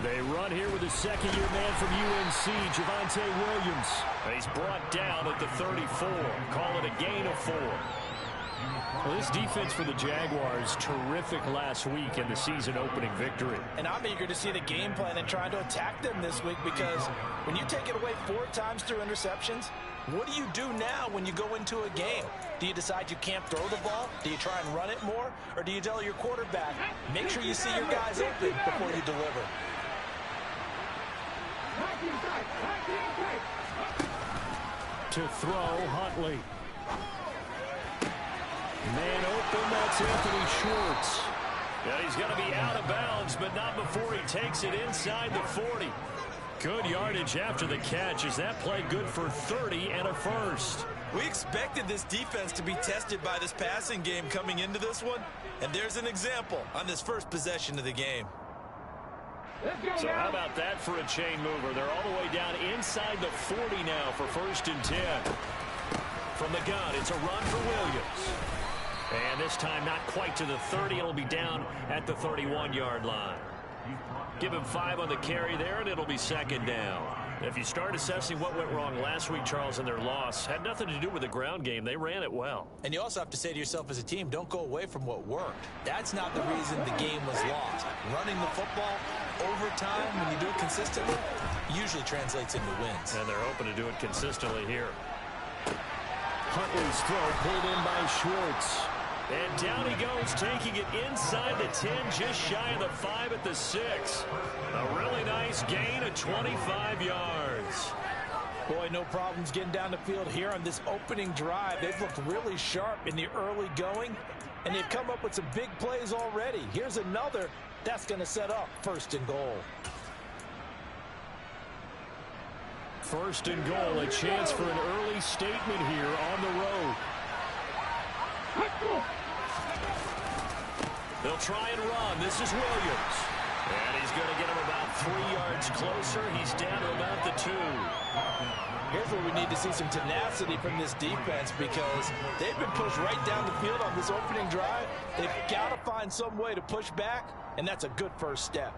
They run here with a second-year man from UNC, Javonte Williams. He's brought down at the 34. Call it a gain of 4. Well, this defense for the Jaguars, terrific last week in the season-opening victory. And I'm eager to see the game plan and trying to attack them this week, because when you take it away 4 times through interceptions, what do you do now when you go into a game? Do you decide you can't throw the ball? Do you try and run it more? Or do you tell your quarterback, make sure you see your guys open before you deliver? To throw, Huntley. Man open, that's Anthony Schwartz. Yeah, he's going to be out of bounds, but not before he takes it inside the 40. Good yardage after the catch. Is that play good for 30 and a first? We expected this defense to be tested by this passing game coming into this one, and there's an example on this first possession of the game. So how about that for a chain mover? They're all the way down inside the 40 now for 1st and 10. From the gun, it's a run for Williams. And this time not quite to the 30. It'll be down at the 31-yard line. Give him 5 on the carry there, and it'll be 2nd down. If you start assessing what went wrong last week, Charles, in their loss, had nothing to do with the ground game. They ran it well. And you also have to say to yourself as a team, don't go away from what worked. That's not the reason the game was lost. Running the football over time, when you do it consistently, usually translates into wins. And they're hoping to do it consistently here. Huntley's throw pulled in by Schwartz. And down he goes, taking it inside the 10, just shy of the 5 at the 6. A really nice gain of 25 yards. Boy, no problems getting down the field here on this opening drive. They've looked really sharp in the early going, and they've come up with some big plays already. Here's another that's going to set up 1st and goal. 1st and goal, a chance for an early statement here on the road. They'll try and run. This is Williams. And he's going to get him about 3 yards closer. He's down to about the 2. Here's where we need to see some tenacity from this defense, because they've been pushed right down the field on this opening drive. They've got to find some way to push back, and that's a good first step.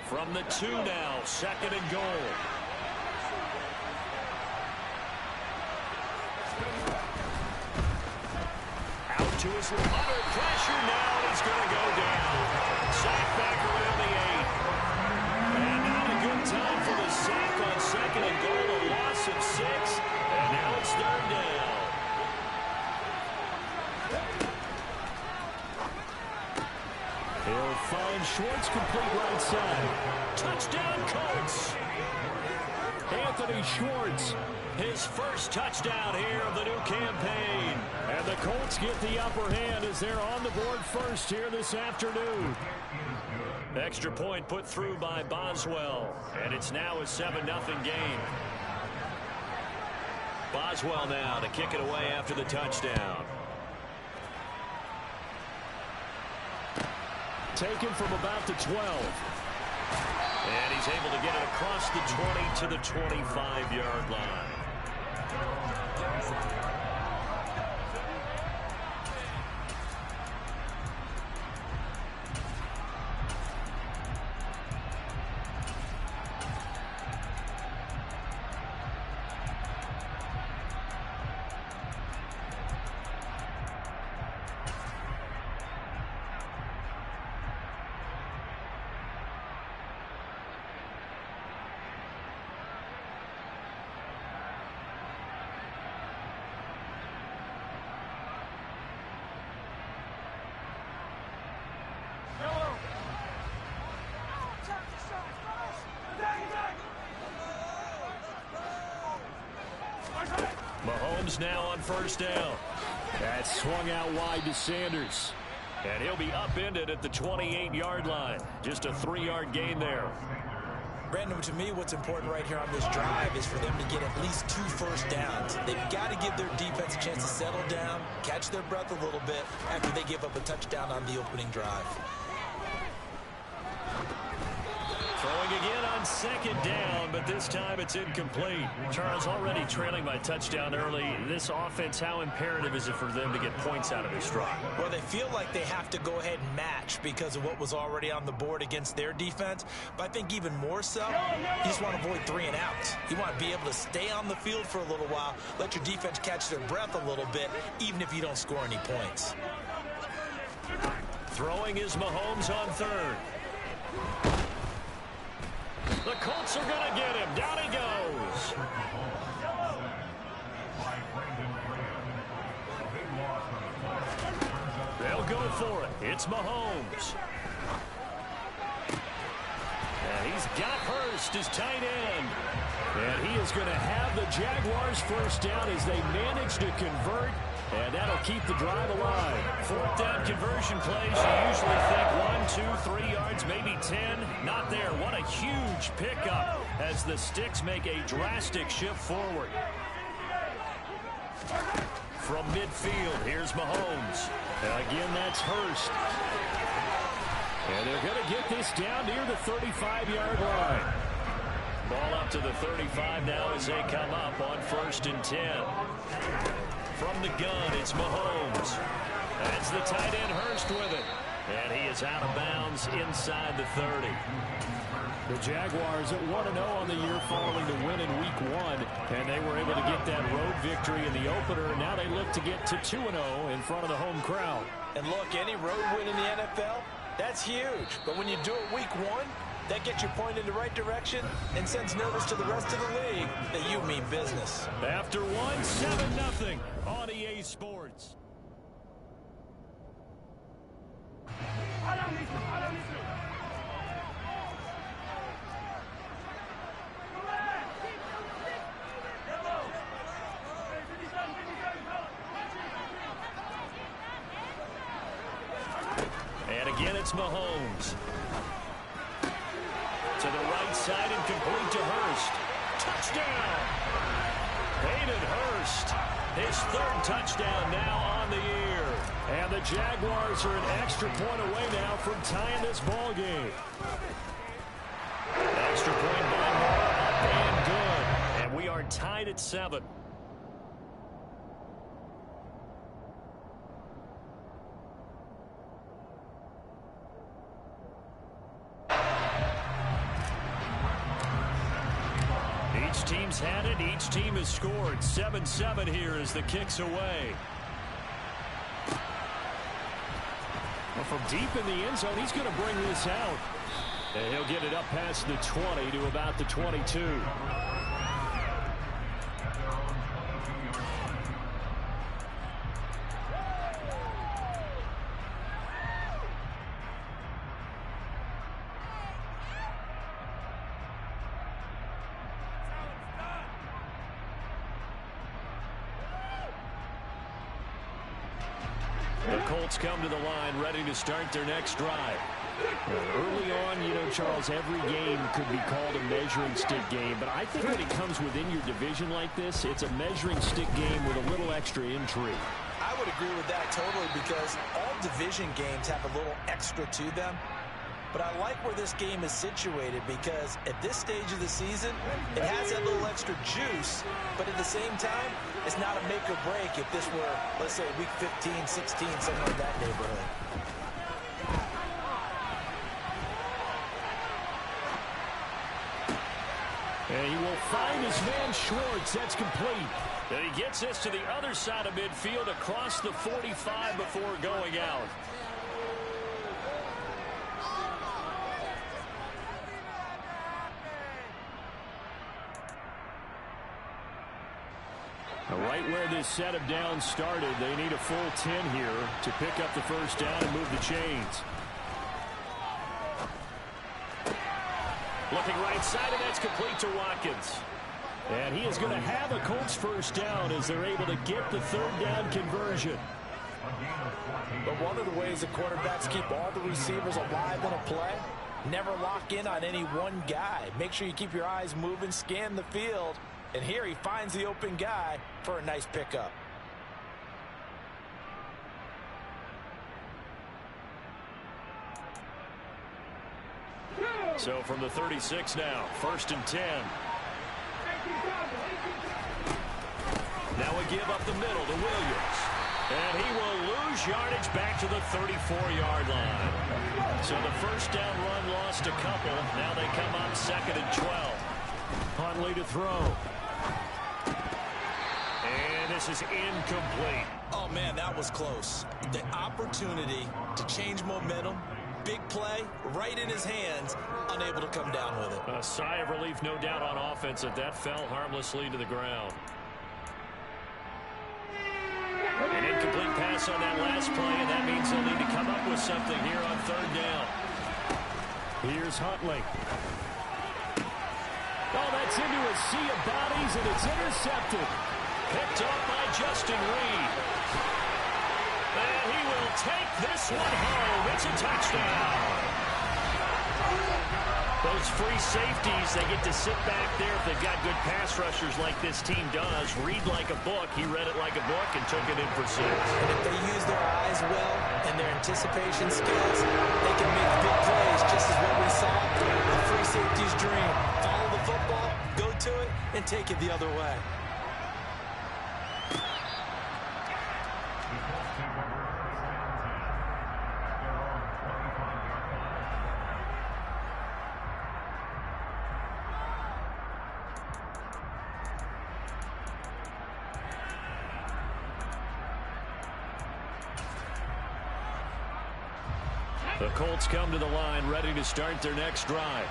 From the 2 now, 2nd and goal. Out to his under pressure now. He's going to go down. Sack back around the 8. And not a good time for the sack on 2nd and goal. A loss of 6. And now it's 3rd down. He'll find Schwartz complete right side. Touchdown, Colts. Anthony Schwartz, his first touchdown here of the new campaign. And the Colts get the upper hand as they're on the board first here this afternoon. Extra point put through by Boswell. And it's now a 7-0 game. Boswell now to kick it away after the touchdown. Taken from about the 12. And he's able to get it across the 20 to the 25-yard line. Mahomes now on 1st down. That swung out wide to Sanders. And he'll be upended at the 28-yard line. Just a 3-yard gain there. Brandon, to me, what's important right here on this drive is for them to get at least 2 first downs. They've got to give their defense a chance to settle down, catch their breath a little bit after they give up a touchdown on the opening drive. Throwing again on second down, but this time it's incomplete. Charles, already trailing by touchdown early. This offense, how imperative is it for them to get points out of this drive? Well, they feel like they have to go ahead and match because of what was already on the board against their defense. But I think even more so, you just want to avoid 3 and outs. You want to be able to stay on the field for a little while, let your defense catch their breath a little bit, even if you don't score any points. Throwing is Mahomes on third. The Colts are going to get him. Down he goes. They'll go for it. It's Mahomes. And he's got Hurst as tight end. And he is going to have the Jaguars first down as they manage to convert. And that'll keep the drive alive. 4th down conversion plays. You usually think 1, 2, 3 yards, maybe 10. Not there. What a huge pickup as the Sticks make a drastic shift forward. From midfield, here's Mahomes. And again, that's Hurst. And they're going to get this down near the 35-yard line. Ball up to the 35 now as they come up on 1st and 10. From the gun, it's Mahomes. That's the tight end Hurst with it. And he is out of bounds inside the 30. The Jaguars at 1-0 on the year following the win in Week 1. And they were able to get that road victory in the opener. Now they look to get to 2-0 in front of the home crowd. And look, any road win in the NFL, that's huge. But when you do it Week 1, that gets you pointed in the right direction and sends notice to the rest of the league that you mean business. After 7-0 on EA Sports. And again, it's Mahomes. To the right side and complete to Hurst. Touchdown! Hayden Hurst. His 3rd touchdown now on the year. And the Jaguars are an extra point away now from tying this ball game. Extra point by Moore, up and good. And we are tied at 7. Each team's had it. Each team has scored. 7-7 here as the kick's away. Well, from deep in the end zone, he's going to bring this out. And he'll get it up past the 20 to about the 22. The Colts come to the line ready to start their next drive. Early on, you know, Charles, every game could be called a measuring stick game. But I think when it comes within your division like this, it's a measuring stick game with a little extra intrigue. I would agree with that totally because all division games have a little extra to them. But I like where this game is situated because at this stage of the season, it has that little extra juice, but at the same time, it's not a make or break if this were, let's say, week 15, 16, somewhere in that neighborhood. And he will find his man Schwartz. That's complete. And he gets this to the other side of midfield across the 45 before going out. Right where this set of downs started, they need a full 10 here to pick up the first down and move the chains. Looking right side, and that's complete to Watkins. And he is going to have a Colts first down as they're able to get the 3rd down conversion. But one of the ways the quarterbacks keep all the receivers alive in a play, never lock in on any one guy. Make sure you keep your eyes moving, scan the field. And here he finds the open guy for a nice pickup. So from the 36 now, 1st and 10. Now a give up the middle to Williams. And he will lose yardage back to the 34-yard line. So the first down run lost a couple. Now they come up 2nd and 12. Huntley to throw. And this is incomplete. Oh, man, that was close. The opportunity to change momentum, big play, right in his hands, unable to come down with it. A sigh of relief, no doubt, on offense that fell harmlessly to the ground. An incomplete pass on that last play, and that means they'll need to come up with something here on 3rd down. Here's Huntley. Oh, that's into a sea of bodies, and it's intercepted. Picked off by Justin Reed. And he will take this one home. It's a touchdown. Those free safeties, they get to sit back there if they've got good pass rushers like this team does. Read like a book. He read it like a book and took it in for 6. And if they use their eyes well and their anticipation skills, they can make big plays, just as what we saw. The free safety's dream. Follow the football, go to it, and take it the other way. The Colts come to the line, ready to start their next drive.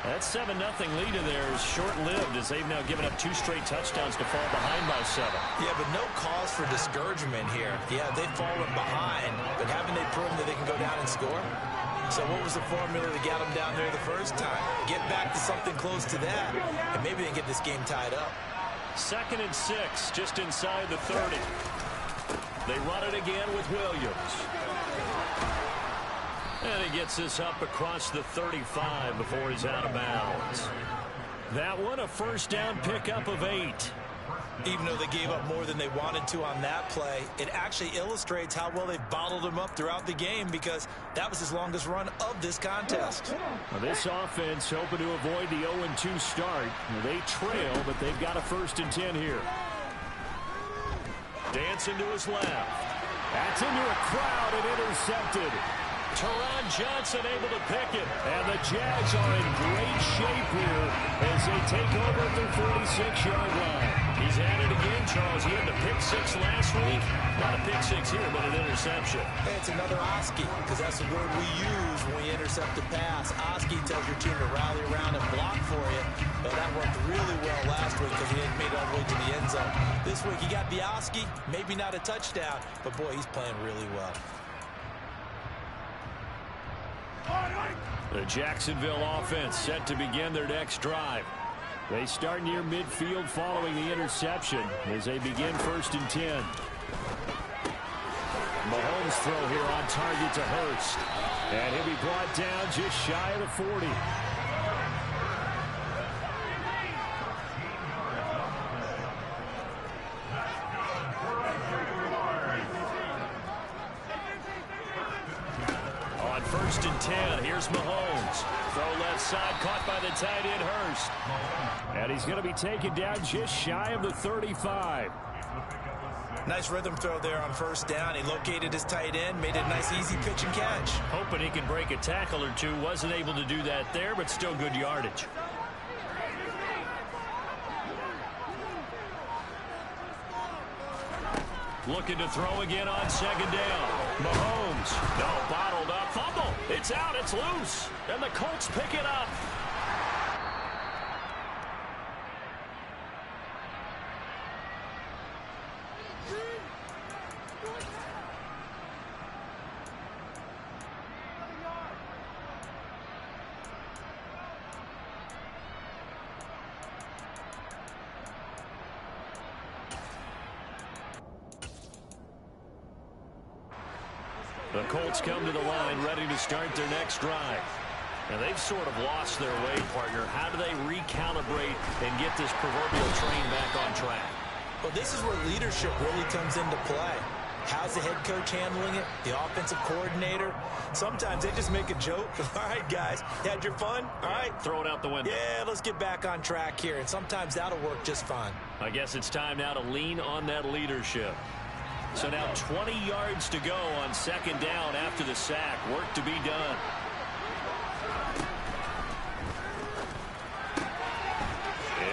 That 7-0 lead of theirs short-lived as they've now given up 2 straight touchdowns to fall behind by 7. Yeah, but no cause for discouragement here. Yeah, they've fallen behind, but haven't they proven that they can go down and score? So what was the formula that got them down there the first time? Get back to something close to that, and maybe they can get this game tied up. 2nd and 6, just inside the 30. They run it again with Williams. And he gets this up across the 35 before he's out of bounds. That one, a first down pickup of 8. Even though they gave up more than they wanted to on that play, it actually illustrates how well they've bottled him up throughout the game, because that was his longest run of this contest. Now this offense hoping to avoid the 0-2 start. They trail, but they've got a 1st and 10 here. Dancing to his left. That's into a crowd and intercepted. Teron Johnson able to pick it. And the Jags are in great shape here as they take over at their 46-yard line. He's at it again, Charles. He had the pick 6 last week. Not a pick 6 here, but an interception. Hey, it's another Oski, because that's the word we use when we intercept a pass. Oski tells your team to rally around and block for you. But that worked really well last week because he didn't make it all the way to the end zone. This week he got the Oski, maybe not a touchdown, but boy, he's playing really well. The Jacksonville offense set to begin their next drive. They start near midfield following the interception as they begin 1st and 10. Mahomes throw here on target to Hurst. And he'll be brought down just shy of the 40. On 1st and 10, here's Mahomes. Throw left side, caught by the tight end, Hurst. And he's going to be taken down just shy of the 35. Nice rhythm throw there on 1st down. He located his tight end, made it a nice easy pitch and catch. Hoping he can break a tackle or two. Wasn't able to do that there, but still good yardage. Looking to throw again on 2nd down. Mahomes. No, bottled up. Fumble. It's out. It's loose. And the Colts pick it up. The Colts come to the line ready to start their next drive. And they've sort of lost their way, partner. How do they recalibrate and get this proverbial train back on track? Well, this is where leadership really comes into play. How's the head coach handling it? The offensive coordinator? Sometimes they just make a joke. All right, guys, had your fun? All right. Throw it out the window. Yeah, let's get back on track here, and sometimes that'll work just fine. I guess it's time now to lean on that leadership. So now 20 yards to go on second down after the sack. Work to be done.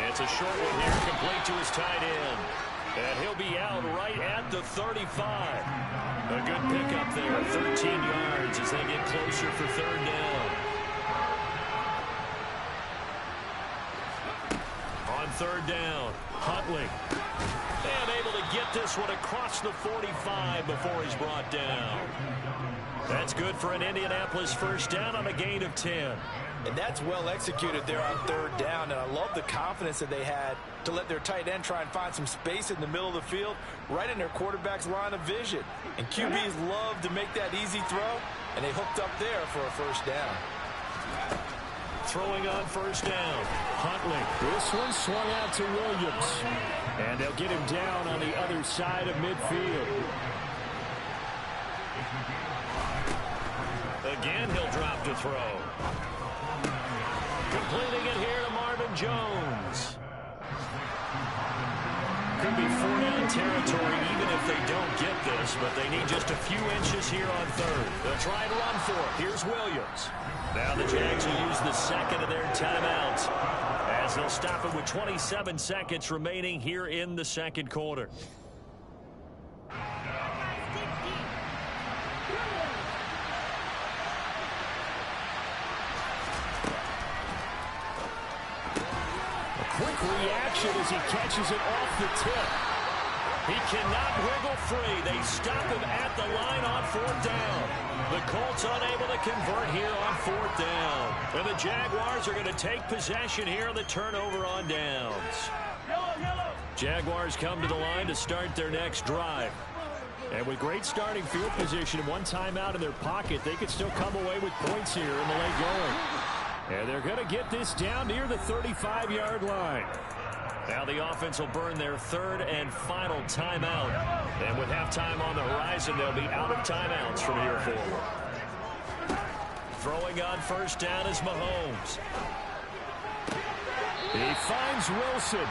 It's a short one here, complete to his tight end. And he'll be out right at the 35. A good pickup there, 13 yards as they get closer for third down. On third down, Huntley. And able to get this one across the 45 before he's brought down. That's good for an Indianapolis first down on a gain of 10. And that's well executed there on third down. And I love the confidence that they had to let their tight end try and find some space in the middle of the field, right in their quarterback's line of vision. And QBs love to make that easy throw, and they hooked up there for a first down. Throwing on first down, Huntley. This one swung out to Williams. And they'll get him down on the other side of midfield. Again, he'll drop to throw. Completing it here to Marvin Jones. Could be four-down territory even if they don't get this, but they need just a few inches here on third. They'll try and run for it. Here's Williams. Now the Jags will use the second of their timeouts as they'll stop it with 27 seconds remaining here in the second quarter. Quick reaction as he catches it off the tip. He cannot wiggle free. They stop him at the line on fourth down. The Colts unable to convert here on fourth down. And the Jaguars are going to take possession here on the turnover on downs. Jaguars come to the line to start their next drive. And with great starting field position and one timeout in their pocket, they could still come away with points here in the late going. And they're going to get this down near the 35-yard line. Now the offense will burn their third and final timeout. And with halftime on the horizon, they'll be out of timeouts from here forward. Throwing on first down is Mahomes. He finds Wilson.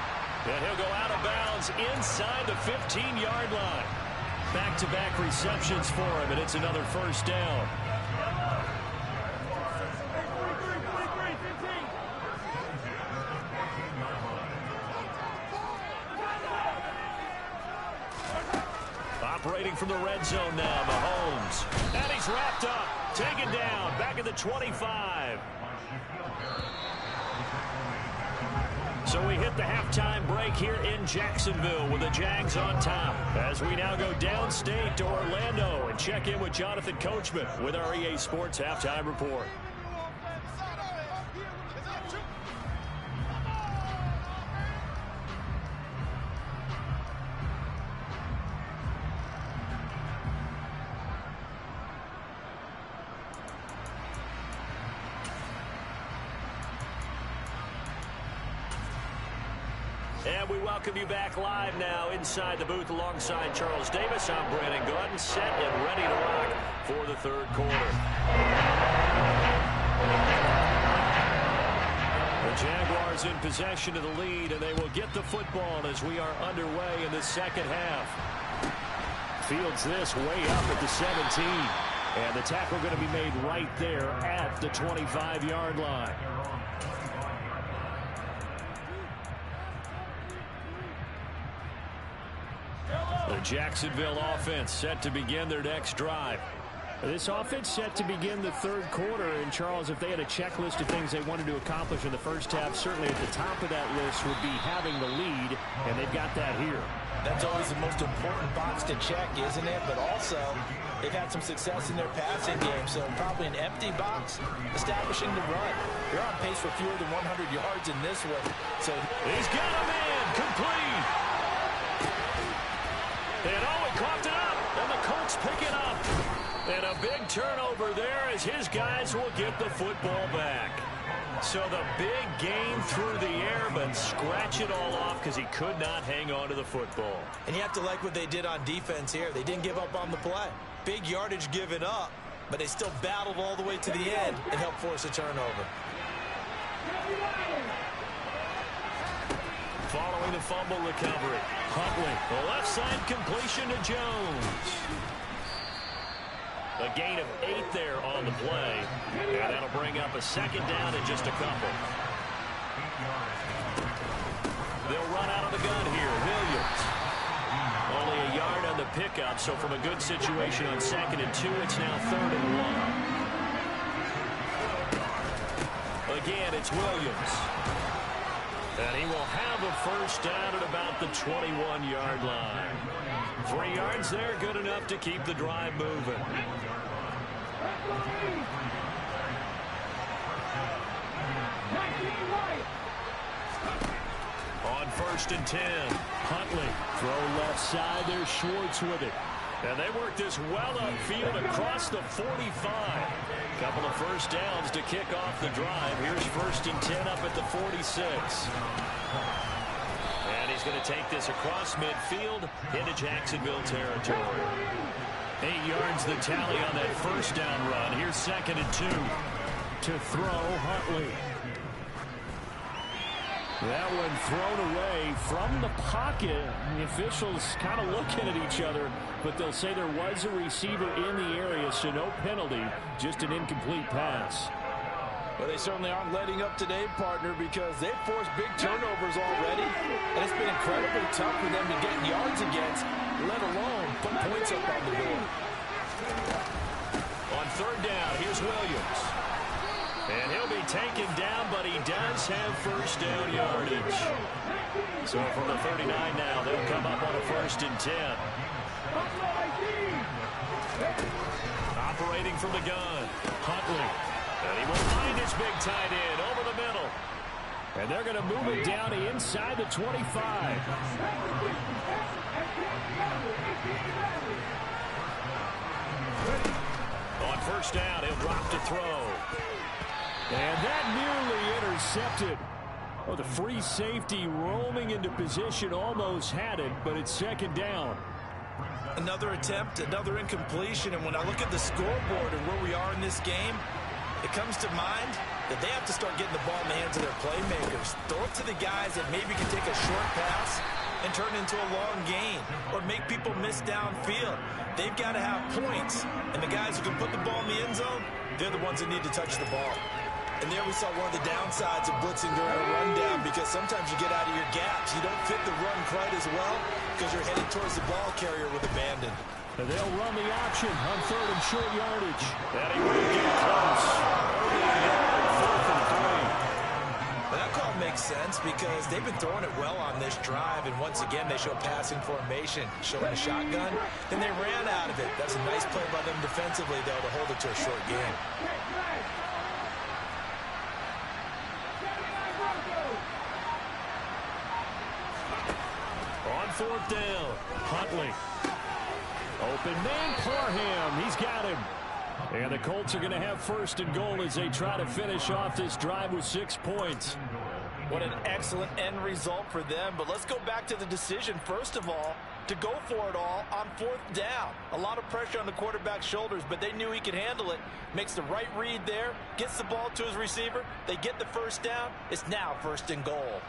And he'll go out of bounds inside the 15-yard line. Back-to-back receptions for him, and it's another first down. Operating from the red zone now, Mahomes. And he's wrapped up, taken down, back at the 25. So we hit the halftime break here in Jacksonville with the Jags on top. As we now go downstate to Orlando and check in with Jonathan Coachman with our EA Sports Halftime Report. And we welcome you back live now inside the booth alongside Charles Davis. I'm Brandon Gordon, set and ready to rock for the third quarter. The Jaguars in possession of the lead, and they will get the football as we are underway in the second half. Fields this way up at the 17. And the tackle going to be made right there at the 25-yard line. The Jacksonville offense set to begin their next drive. This offense set to begin the third quarter. And, Charles, if they had a checklist of things they wanted to accomplish in the first half, certainly at the top of that list would be having the lead, and they've got that here. That's always the most important box to check, isn't it? But also, they've had some success in their passing game, so probably an empty box establishing the run. They're on pace for fewer than 100 yards in this one. So he's got a man complete. And he coughed it up, and the Colts pick it up. And a big turnover there as his guys will get the football back. So the big gain through the air, but scratch it all off because he could not hang on to the football. And you have to like what they did on defense here. They didn't give up on the play. Big yardage given up, but they still battled all the way to the end and helped force a turnover. Following the fumble recovery, Huntley, the left side completion to Jones. A gain of 8 there on the play, and that'll bring up a second down and just a couple. They'll run out of the gun here. Williams. Only a yard on the pickup, so from a good situation on 2nd and 2, it's now 3rd and 1. Again, it's Williams. And he will have a first down at about the 21-yard line. 3 yards there, good enough to keep the drive moving. On 1st and 10, Huntley. Throw left side there, Schwartz with it. And they work this well upfield across the 45. Couple of first downs to kick off the drive. Here's 1st and 10 up at the 46. And he's going to take this across midfield into Jacksonville territory. 8 yards the tally on that first down run. Here's 2nd and 2. To throw, Huntley. That one thrown away from the pocket. The officials kind of looking at each other, but they'll say there was a receiver in the area, so no penalty, just an incomplete pass. Well, they certainly aren't letting up today, partner, because they've forced big turnovers already, and it's been incredibly tough for them to get yards against, let alone put points up on the board. On 3rd down, here's Williams. And he'll be taken down, but he does have first down yardage. So from the 39 now, they'll come up on a 1st and 10. Operating from the gun, Huntley. And he will find his big tight end over the middle. And they're going to move it down inside the 25. On 1st down, he'll drop to throw. And that nearly intercepted. Oh, the free safety roaming into position almost had it, but it's 2nd down. Another attempt, another incompletion, and when I look at the scoreboard and where we are in this game, it comes to mind that they have to start getting the ball in the hands of their playmakers. Throw it to the guys that maybe can take a short pass and turn it into a long gain or make people miss downfield. They've got to have points, and the guys who can put the ball in the end zone, they're the ones that need to touch the ball. And there we saw one of the downsides of blitzing during a rundown, because sometimes you get out of your gaps. You don't fit the run quite as well because you're headed towards the ball carrier with abandon. And they'll run the option on 3rd and short yardage. And he will get close. 4th and 3. But that call makes sense because they've been throwing it well on this drive, and once again they show passing formation, showing a shotgun. Then they ran out of it. That's a nice play by them defensively, though, to hold it to a short game. On 4th down, Huntley. Open man, Parham. He's got him. And the Colts are going to have 1st and goal as they try to finish off this drive with 6 points. What an excellent end result for them. But let's go back to the decision, first of all, to go for it all on 4th down. A lot of pressure on the quarterback's shoulders, but they knew he could handle it. Makes the right read there, gets the ball to his receiver. They get the first down. It's now 1st and goal.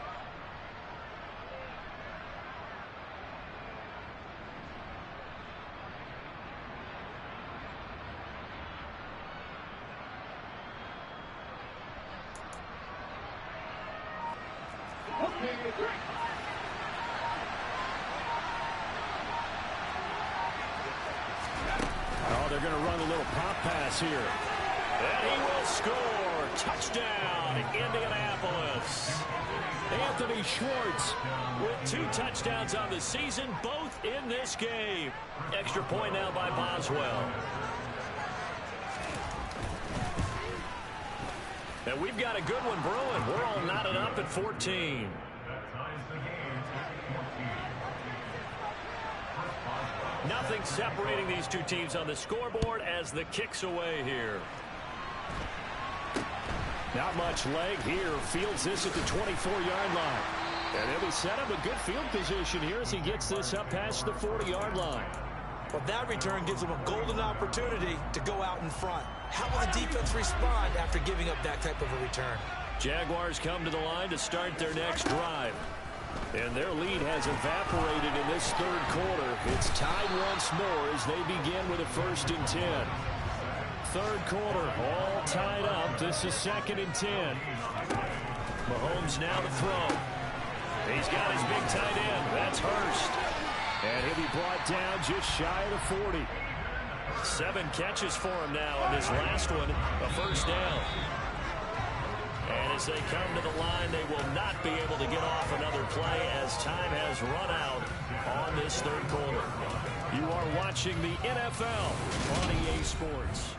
Oh, they're going to run a little pop pass here. and he will score. Touchdown, Indianapolis. Anthony Schwartz With 2 touchdowns on the season, both in this game. Extra point now by Boswell. And we've got a good one brewing. We're all knotted up at 14. Nothing separating these two teams on the scoreboard as the kick's away here. Not much WardBunch leg here. Fields this at the 24-yard line. And he'll be set up in good field position here as he gets this up past the 40-yard line. Well, that return gives them a golden opportunity to go out in front. How will the defense respond after giving up that type of a return? Jaguars come to the line to start their next drive. And their lead has evaporated in this third quarter. It's tied once more as they begin with a 1st and 10. Third quarter, all tied up. This is 2nd and 10. Mahomes now to throw. He's got his big tight end. That's Hurst. And he'll be brought down just shy of the 40. 7 catches for him now, and this last one, a 1st down. And as they come to the line, they will not be able to get off another play as time has run out on this third quarter. You are watching the NFL on EA Sports.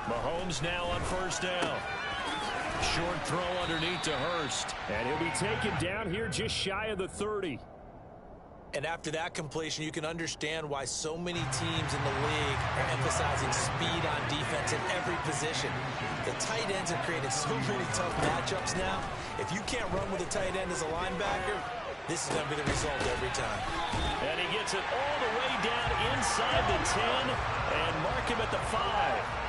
Mahomes now on 1st down. Short throw underneath to Hurst. And he'll be taken down here just shy of the 30. And after that completion, you can understand why so many teams in the league are emphasizing speed on defense in every position. The tight ends have created so many tough matchups now. If you can't run with a tight end as a linebacker, this is going to be the result every time. And he gets it all the way down inside the 10 and mark him at the 5.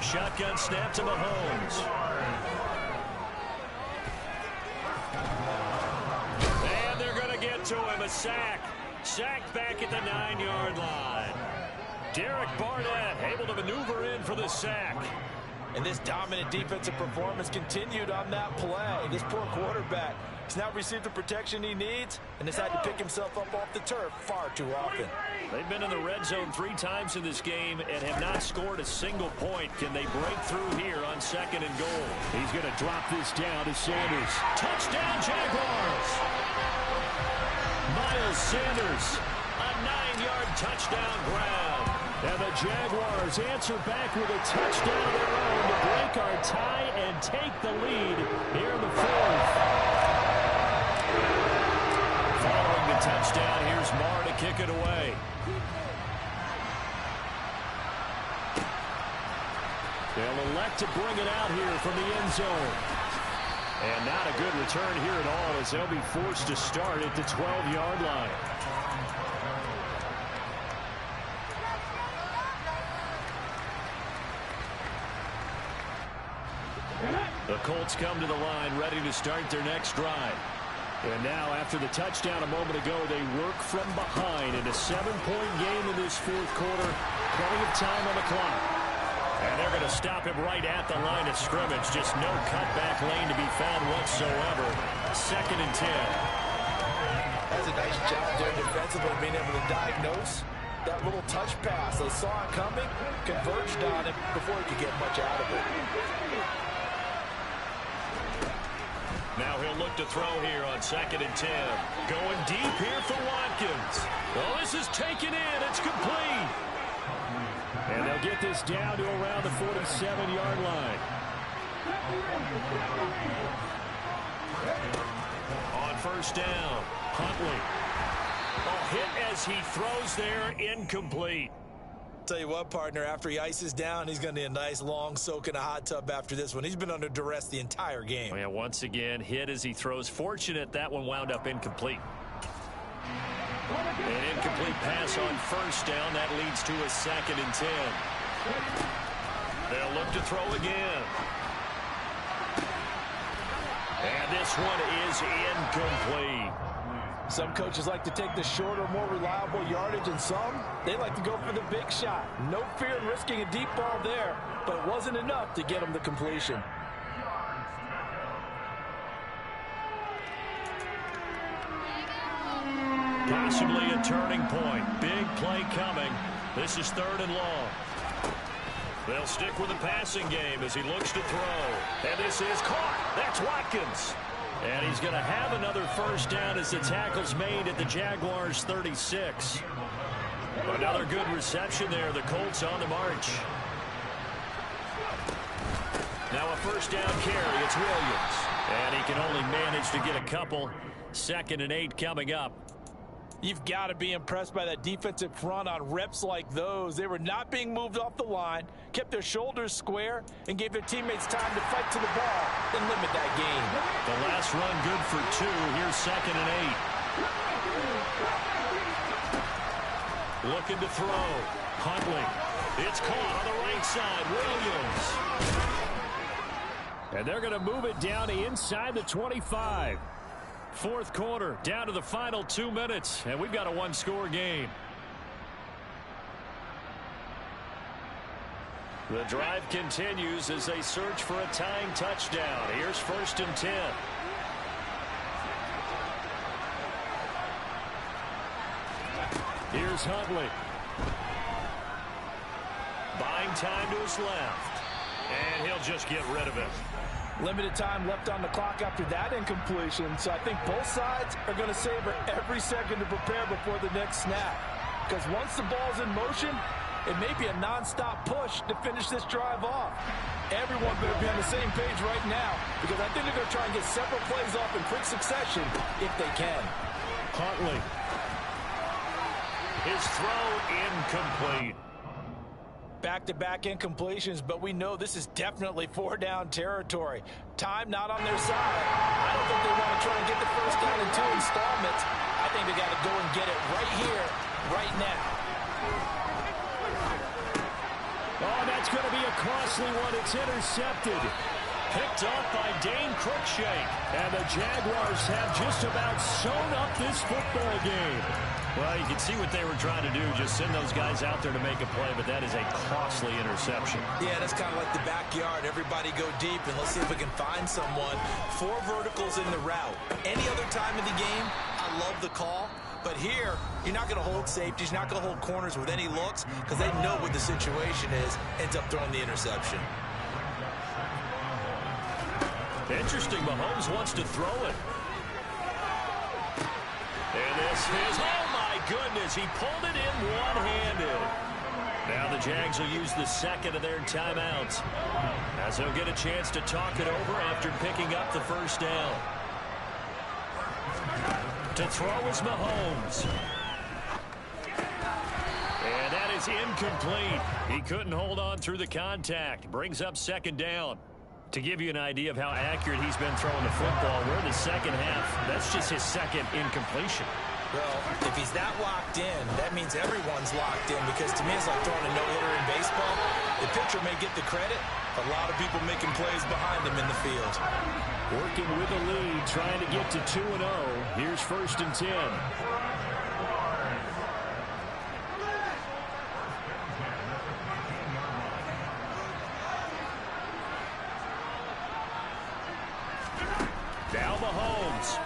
Shotgun snap to Mahomes. And they're going to get to him. A sack. Sacked back at the 9-yard line. Derek Barnett able to maneuver in for the sack. And this dominant defensive performance continued on that play. This poor quarterback has now received the protection he needs and has had to pick himself up off the turf far too often. They've been in the red zone 3 times in this game and have not scored a single point. Can they break through here on 2nd and goal? He's going to drop this down to Sanders. Touchdown, Jaguars! Miles Sanders, a 9-yard touchdown grab. And the Jaguars answer back with a touchdown of their own to break our tie and take the lead here in the 4th. Following the touchdown, here's Marr to kick it away. They'll elect to bring it out here from the end zone. And not a good return here at all as they'll be forced to start at the 12-yard line. The Colts come to the line ready to start their next drive. And now after the touchdown a moment ago, they work from behind in a 7-point game in this 4th quarter. Plenty of time on the clock. And they're going to stop him right at the line of scrimmage. Just no cutback lane to be found whatsoever. 2nd and 10. That's a nice job there defensively, being able to diagnose that little touch pass. They saw it coming, converged on it before he could get much out of it. Now he'll look to throw here on 2nd and 10. Going deep here for Watkins. Oh, this is taken in. It's complete. And they'll get this down to around the 47-yard line. On 1st down, Huntley. A hit as he throws there, incomplete. Tell you what, partner, after he ices down, he's going to need a nice long soak in a hot tub after this one. He's been under duress the entire game. Oh, yeah, once again, hit as he throws. Fortunate that one wound up incomplete. An incomplete pass on 1st down. That leads to a 2nd and 10. They'll look to throw again. And this one is incomplete. Some coaches like to take the shorter, more reliable yardage, and some, they like to go for the big shot. No fear in risking a deep ball there, but it wasn't enough to get them the completion. Possibly a turning point. Big play coming. This is 3rd and long. They'll stick with the passing game as he looks to throw. And this is caught. That's Watkins. And he's going to have another 1st down as the tackle's made at the Jaguars' 36. Another good reception there. The Colts on the march. Now a 1st down carry. It's Williams. And he can only manage to get a couple. 2nd and 8 coming up. You've got to be impressed by that defensive front on reps like those. They were not being moved off the line, kept their shoulders square, and gave their teammates time to fight to the ball and limit that gain. The last run good for 2. Here's 2nd and 8. Looking to throw. Huntley. It's caught on the right side. Williams. And they're going to move it down to inside the 25. 4th quarter, down to the final 2 minutes, and we've got a one-score game. The drive continues as they search for a tying touchdown. Here's 1st and 10. Here's Huntley. Buying time to his left. And he'll just get rid of it. Limited time left on the clock after that incompletion, so I think both sides are going to savor every second to prepare before the next snap. Because once the ball's in motion, it may be a nonstop push to finish this drive off. Everyone better be on the same page right now, because I think they're going to try and get several plays off in quick succession if they can. Huntley. His throw incomplete. Back-to-back incompletions, but we know this is definitely 4-down territory. Time not on their side. I don't think they want to try and get the first down in 2 installments. I think they got to go and get it right here, right now. Oh, that's going to be a costly one. It's intercepted. Picked off by Dane Cruikshank. And the Jaguars have just about sewn up this football game. Well, you can see what they were trying to do, just send those guys out there to make a play, but that is a costly interception. Yeah, that's kind of like the backyard. Everybody go deep, and let's see if we can find someone. 4 verticals in the route. Any other time of the game, I love the call. But here, you're not going to hold safeties, you're not going to hold corners with any looks, because they know what the situation is, ends up throwing the interception. Interesting, Mahomes wants to throw it. And this is, oh my goodness, he pulled it in one-handed. Now the Jags will use the 2nd of their timeouts, as they'll get a chance to talk it over after picking up the first down. To throw is Mahomes. And that is incomplete. He couldn't hold on through the contact. Brings up 2nd down. To give you an idea of how accurate he's been throwing the football, we're in the 2nd half. That's just his 2nd incompletion. Well, if he's that locked in, that means everyone's locked in, because to me it's like throwing a no-hitter in baseball. The pitcher may get the credit, a lot of people making plays behind him in the field. Working with a lead, trying to get to 2-0. Here's 1st and 10. Now Mahomes.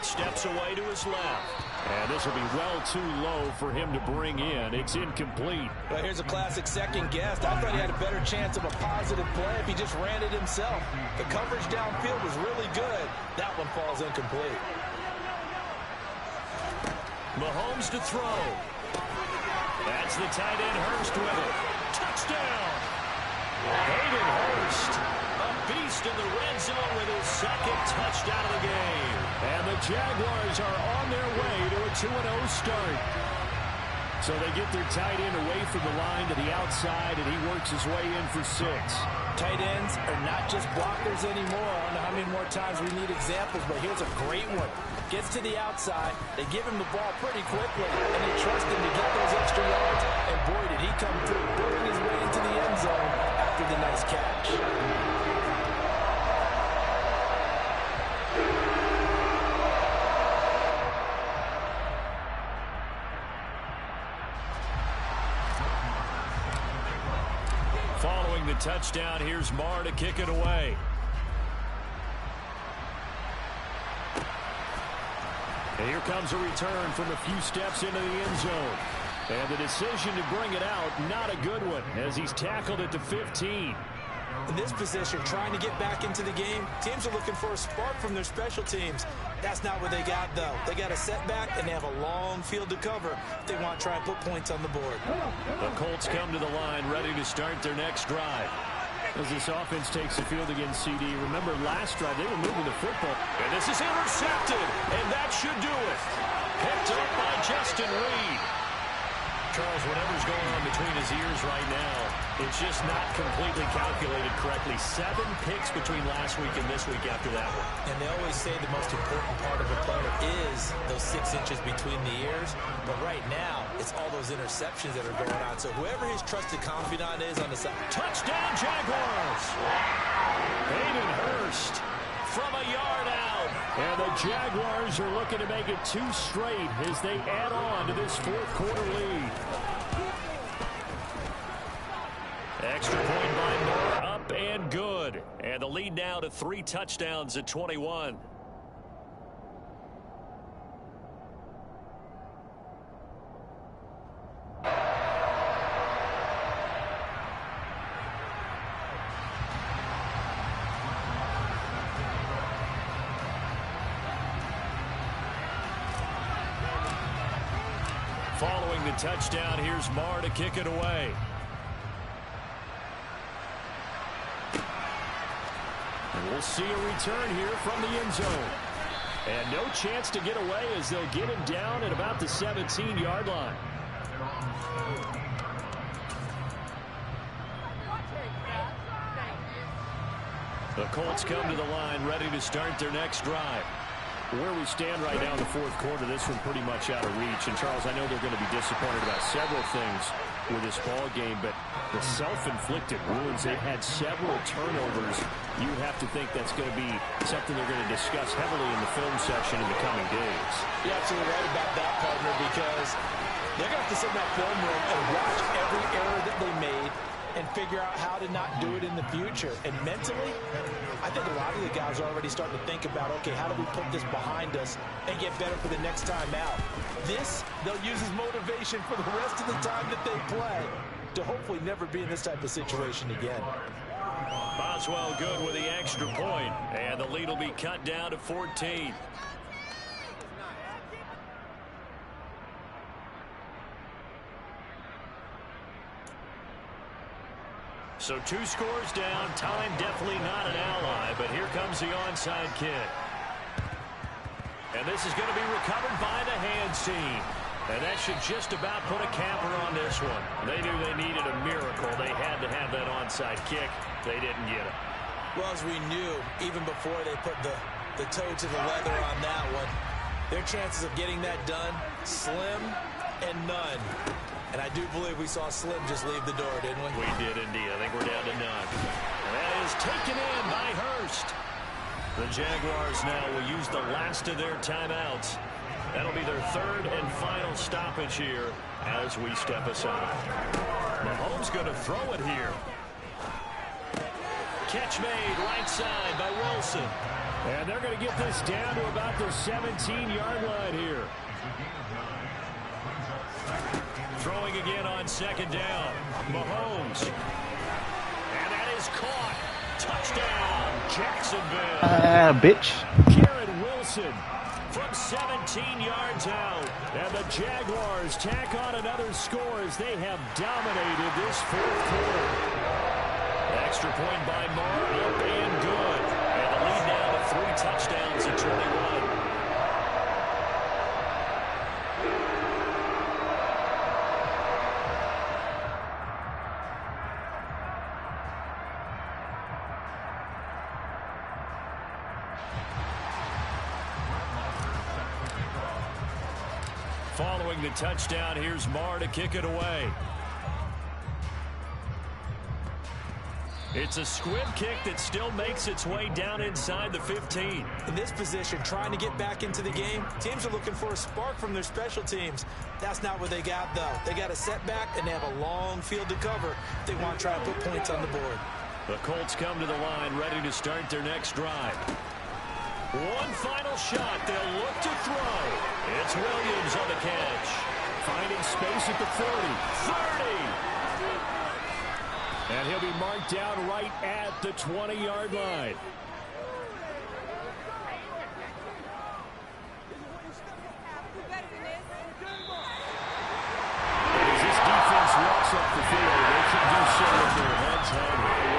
Steps away to his left. And this will be well too low for him to bring in. It's incomplete. Well, here's a classic second guess. I thought he had a better chance of a positive play if he just ran it himself. The coverage downfield was really good. That one falls incomplete. Mahomes to throw. That's the tight end Hurst with it. Touchdown! Hayden Hurst, a beast in the red zone with his 2nd touchdown of the game. And the Jaguars are on their way to a 2-0 start. So they get their tight end away from the line to the outside, and he works his way in for 6. Tight ends are not just blockers anymore. I don't know how many more times we need examples, but here's a great one. Gets to the outside, they give him the ball pretty quickly, and they trust him to get those extra yards, and boy, did he come through, building his way into the end zone after the nice catch. Following the touchdown, here's Marr to kick it away. And here comes a return from a few steps into the end zone. And the decision to bring it out, not a good one, as he's tackled at the 15. In this position, trying to get back into the game, teams are looking for a spark from their special teams. That's not what they got, though. They got a setback, and they have a long field to cover if they want to try and put points on the board. The Colts come to the line, ready to start their next drive. As this offense takes the field against CD. Remember last drive, they were moving the football. And this is intercepted, and that should do it. Picked up by Justin Reed. Charles, whatever's going on between his ears right now, it's just not completely calculated correctly. 7 picks between last week and this week after that one. And they always say the most important part of a player is those 6 inches between the ears. But right now, it's all those interceptions that are going on. So whoever his trusted confidant is on the side. Touchdown, Jaguars! Hayden Hurst from a yard out. And the Jaguars are looking to make it 2 straight as they add on to this 4th quarter lead. Extra point by Moore, up and good. And the lead now to 3 touchdowns at 21. Following the touchdown, here's Marr to kick it away. And we'll see a return here from the end zone. And no chance to get away as they'll get him down at about the 17-yard line. The Colts come to the line, ready to start their next drive. Where we stand right now in the 4th quarter, this one pretty much out of reach. And, Charles, I know they're going to be disappointed about several things with this ball game, but the self-inflicted wounds, they've had several turnovers. You have to think that's going to be something they're going to discuss heavily in the film section in the coming days. You're absolutely right about that, partner, because they're going to have to sit in that film room and watch every error that they made and figure out how to not do it in the future. And mentally, I think a lot of the guys are already starting to think about, okay, how do we put this behind us and get better for the next time out? This, they'll use as motivation for the rest of the time that they play to hopefully never be in this type of situation again. Boswell good with the extra point, and the lead will be cut down to 14. So 2 scores down. Time definitely not an ally, but here comes the onside kick. And this is going to be recovered by the hands team. And that should just about put a capper on this one. They knew they needed a miracle. They had to have that onside kick. They didn't get it. Well, as we knew, even before they put the toe to the leather on that one, their chances of getting that done, slim and none. And I do believe we saw Slim just leave the door, didn't we? We did indeed. I think we're down to none. And that is taken in by Hurst. The Jaguars now will use the last of their timeouts. That'll be their 3rd and final stoppage here as we step aside. Mahomes going to throw it here. Catch made right side by Wilson. And they're going to get this down to about the 17-yard line here. Throwing again on 2nd down. Mahomes. And that is caught. Touchdown, Jacksonville. Bitch. Garrett Wilson from 17 yards out. And the Jaguars tack on another score as they have dominated this 4th quarter. Extra point by Marr, up and good. And the lead now to 3 touchdowns at 21. Following the touchdown, here's Marr to kick it away. It's a squib kick that still makes its way down inside the 15. In this position, trying to get back into the game, teams are looking for a spark from their special teams. That's not what they got, though. They got a setback, and they have a long field to cover if they want to try to put points on the board. The Colts come to the line, ready to start their next drive. One final shot. They'll look to throw. It's Williams on the catch. Finding space at the 40. 30. And he'll be marked down right at the 20-yard line. As this defense walks off the field, they can do so with their heads held.